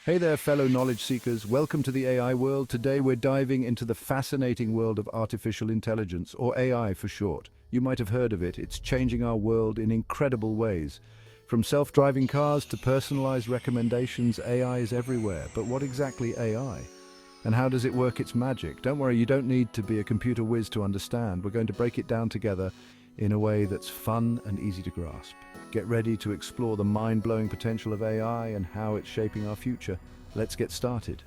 Hey there, fellow knowledge seekers. Welcome to the AI world. Today we're diving into the fascinating world of artificial intelligence, or AI for short. You might have heard of it. It's changing our world in incredible ways. From self-driving cars to personalized recommendations, AI is everywhere. But what exactly AI? And how does it work its magic? Don't worry, you don't need to be a computer whiz to understand. We're going to break it down together in a way that's fun and easy to grasp. Get ready to explore the mind-blowing potential of AI and how it's shaping our future. Let's get started.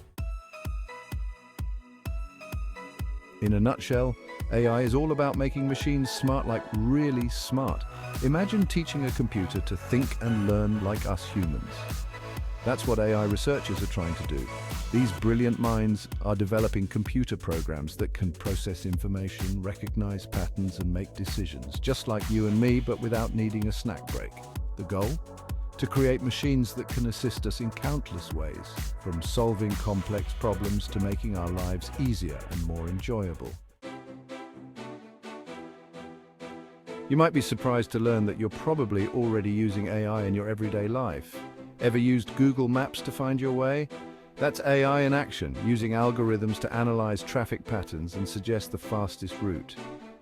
In a nutshell, AI is all about making machines smart, like really smart. Imagine teaching a computer to think and learn like us humans. That's what AI researchers are trying to do. These brilliant minds are developing computer programs that can process information, recognize patterns, and make decisions, just like you and me, but without needing a snack break. The goal? To create machines that can assist us in countless ways, from solving complex problems to making our lives easier and more enjoyable. You might be surprised to learn that you're probably already using AI in your everyday life. Ever used Google Maps to find your way? That's AI in action, using algorithms to analyze traffic patterns and suggest the fastest route.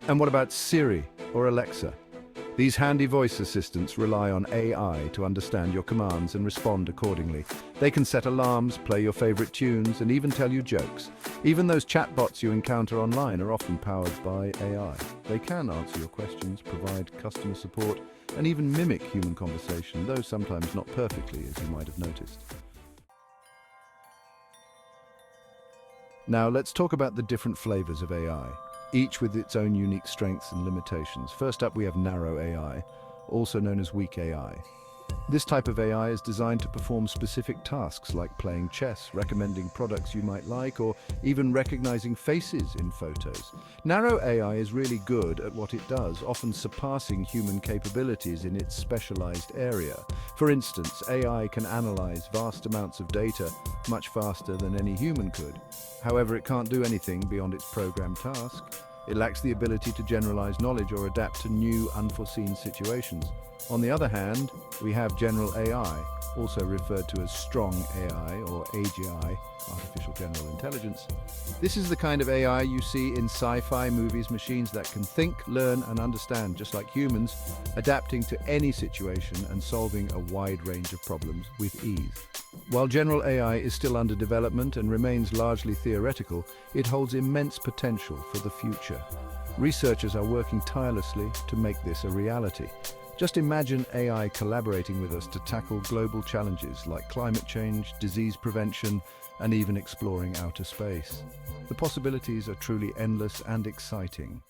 And what about Siri or Alexa? These handy voice assistants rely on AI to understand your commands and respond accordingly. They can set alarms, play your favorite tunes, and even tell you jokes. Even those chatbots you encounter online are often powered by AI. They can answer your questions, provide customer support, and even mimic human conversation, though sometimes not perfectly, as you might have noticed. Now, let's talk about the different flavors of AI, each with its own unique strengths and limitations. First up, we have narrow AI, also known as weak AI. This type of AI is designed to perform specific tasks like playing chess, recommending products you might like, or even recognizing faces in photos. Narrow AI is really good at what it does, often surpassing human capabilities in its specialized area. For instance, AI can analyze vast amounts of data much faster than any human could. However, it can't do anything beyond its programmed task. It lacks the ability to generalize knowledge or adapt to new, unforeseen situations. On the other hand, we have general AI, also referred to as strong AI or AGI, artificial general intelligence. This is the kind of AI you see in sci-fi movies, machines that can think, learn, and understand just like humans, adapting to any situation and solving a wide range of problems with ease. While general AI is still under development and remains largely theoretical, it holds immense potential for the future. Researchers are working tirelessly to make this a reality. Just imagine AI collaborating with us to tackle global challenges like climate change, disease prevention, and even exploring outer space. The possibilities are truly endless and exciting.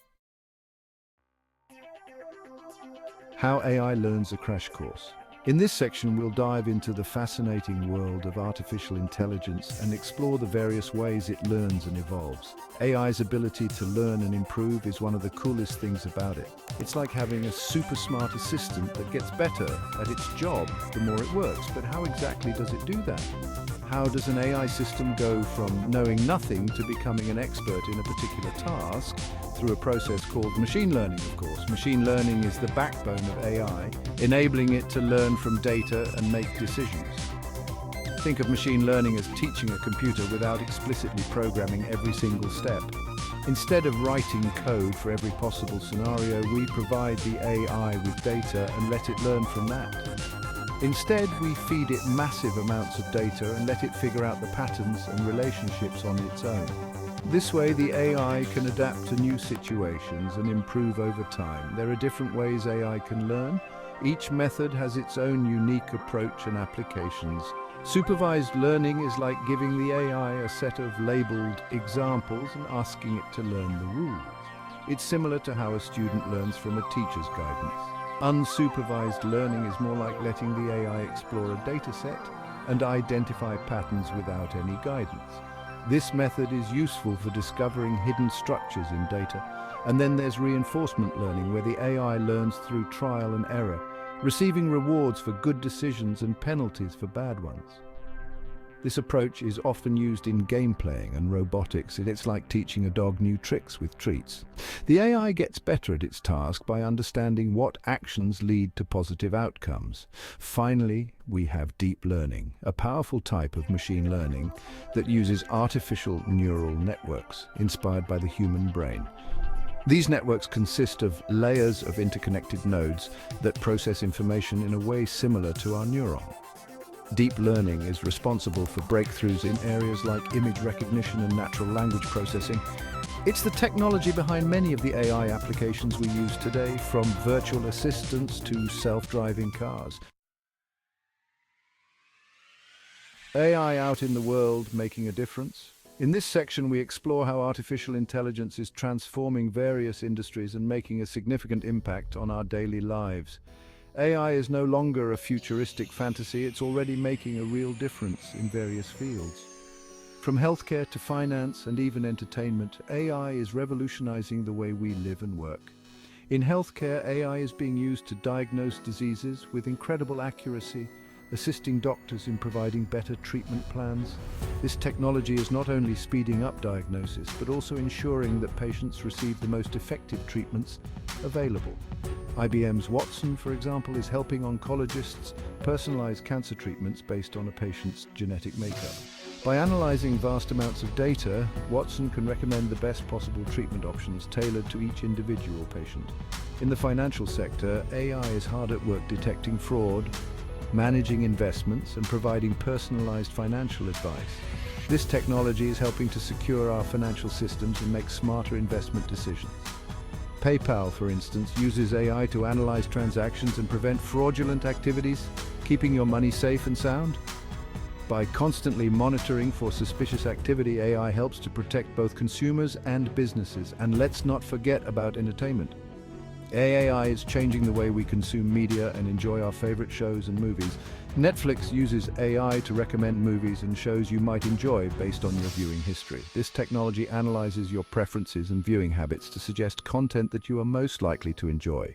How AI learns, a crash course. In this section, we'll dive into the fascinating world of artificial intelligence and explore the various ways it learns and evolves. AI's ability to learn and improve is one of the coolest things about it. It's like having a super smart assistant that gets better at its job the more it works. But how exactly does it do that? How does an AI system go from knowing nothing to becoming an expert in a particular task? Through a process called machine learning, of course. Machine learning is the backbone of AI, enabling it to learn from data and make decisions. Think of machine learning as teaching a computer without explicitly programming every single step. Instead of writing code for every possible scenario, we provide the AI with data and let it learn from that. Instead, we feed it massive amounts of data and let it figure out the patterns and relationships on its own. This way, the AI can adapt to new situations and improve over time. There are different ways AI can learn. Each method has its own unique approach and applications. Supervised learning is like giving the AI a set of labeled examples and asking it to learn the rules. It's similar to how a student learns from a teacher's guidance. Unsupervised learning is more like letting the AI explore a data set and identify patterns without any guidance. This method is useful for discovering hidden structures in data. And then there's reinforcement learning, where the AI learns through trial and error, receiving rewards for good decisions and penalties for bad ones. This approach is often used in game playing and robotics. It's like teaching a dog new tricks with treats. The AI gets better at its task by understanding what actions lead to positive outcomes. Finally, we have deep learning, a powerful type of machine learning that uses artificial neural networks inspired by the human brain. These networks consist of layers of interconnected nodes that process information in a way similar to our neuron. Deep learning is responsible for breakthroughs in areas like image recognition and natural language processing. It's the technology behind many of the AI applications we use today, from virtual assistants to self-driving cars. AI out in the world making a difference. In this section, we explore how artificial intelligence is transforming various industries and making a significant impact on our daily lives. AI is no longer a futuristic fantasy, it's already making a real difference in various fields. From healthcare to finance and even entertainment, AI is revolutionizing the way we live and work. In healthcare, AI is being used to diagnose diseases with incredible accuracy, assisting doctors in providing better treatment plans. This technology is not only speeding up diagnosis, but also ensuring that patients receive the most effective treatments available. IBM's Watson, for example, is helping oncologists personalize cancer treatments based on a patient's genetic makeup. By analyzing vast amounts of data, Watson can recommend the best possible treatment options tailored to each individual patient. In the financial sector, AI is hard at work detecting fraud, managing investments, and providing personalized financial advice. This technology is helping to secure our financial systems and make smarter investment decisions. PayPal, for instance, uses AI to analyze transactions and prevent fraudulent activities, keeping your money safe and sound. By constantly monitoring for suspicious activity, AI helps to protect both consumers and businesses. And let's not forget about entertainment. AI is changing the way we consume media and enjoy our favorite shows and movies. Netflix uses AI to recommend movies and shows you might enjoy based on your viewing history. This technology analyzes your preferences and viewing habits to suggest content that you are most likely to enjoy.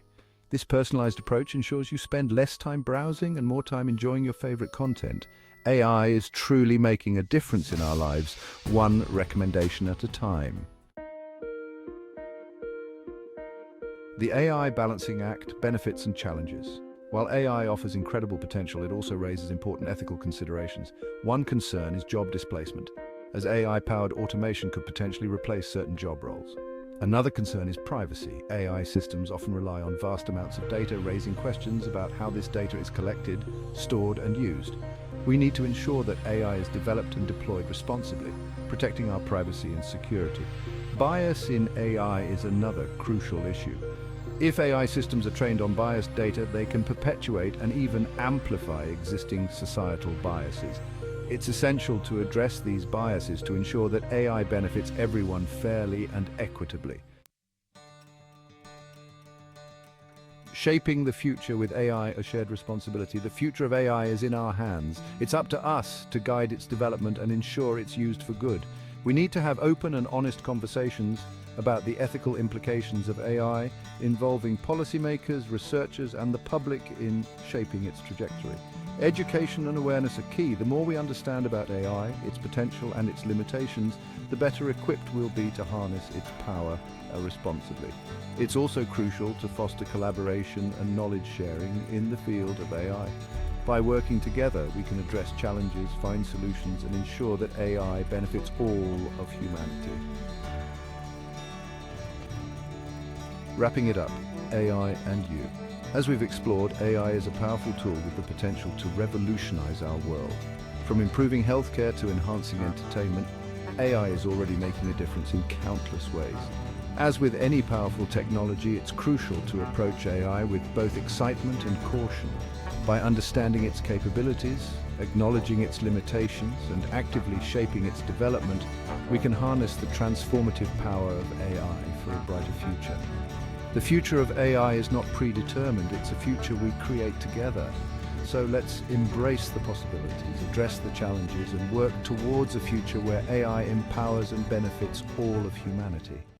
This personalized approach ensures you spend less time browsing and more time enjoying your favorite content. AI is truly making a difference in our lives, one recommendation at a time. The AI balancing act: benefits and challenges. While AI offers incredible potential, it also raises important ethical considerations. One concern is job displacement, as AI-powered automation could potentially replace certain job roles. Another concern is privacy. AI systems often rely on vast amounts of data, raising questions about how this data is collected, stored, and used. We need to ensure that AI is developed and deployed responsibly, protecting our privacy and security. Bias in AI is another crucial issue. If AI systems are trained on biased data, they can perpetuate and even amplify existing societal biases. It's essential to address these biases to ensure that AI benefits everyone fairly and equitably. Shaping the future with AI, a shared responsibility. The future of AI is in our hands. It's up to us to guide its development and ensure it's used for good. We need to have open and honest conversations about the ethical implications of AI, involving policymakers, researchers, and the public in shaping its trajectory. Education and awareness are key. The more we understand about AI, its potential and its limitations, the better equipped we'll be to harness its power responsibly. It's also crucial to foster collaboration and knowledge sharing in the field of AI. By working together, we can address challenges, find solutions, and ensure that AI benefits all of humanity. Wrapping it up, AI and you. As we've explored, AI is a powerful tool with the potential to revolutionize our world. From improving healthcare to enhancing entertainment, AI is already making a difference in countless ways. As with any powerful technology, it's crucial to approach AI with both excitement and caution. By understanding its capabilities, acknowledging its limitations, and actively shaping its development, we can harness the transformative power of AI for a brighter future. The future of AI is not predetermined, it's a future we create together. So let's embrace the possibilities, address the challenges, and work towards a future where AI empowers and benefits all of humanity.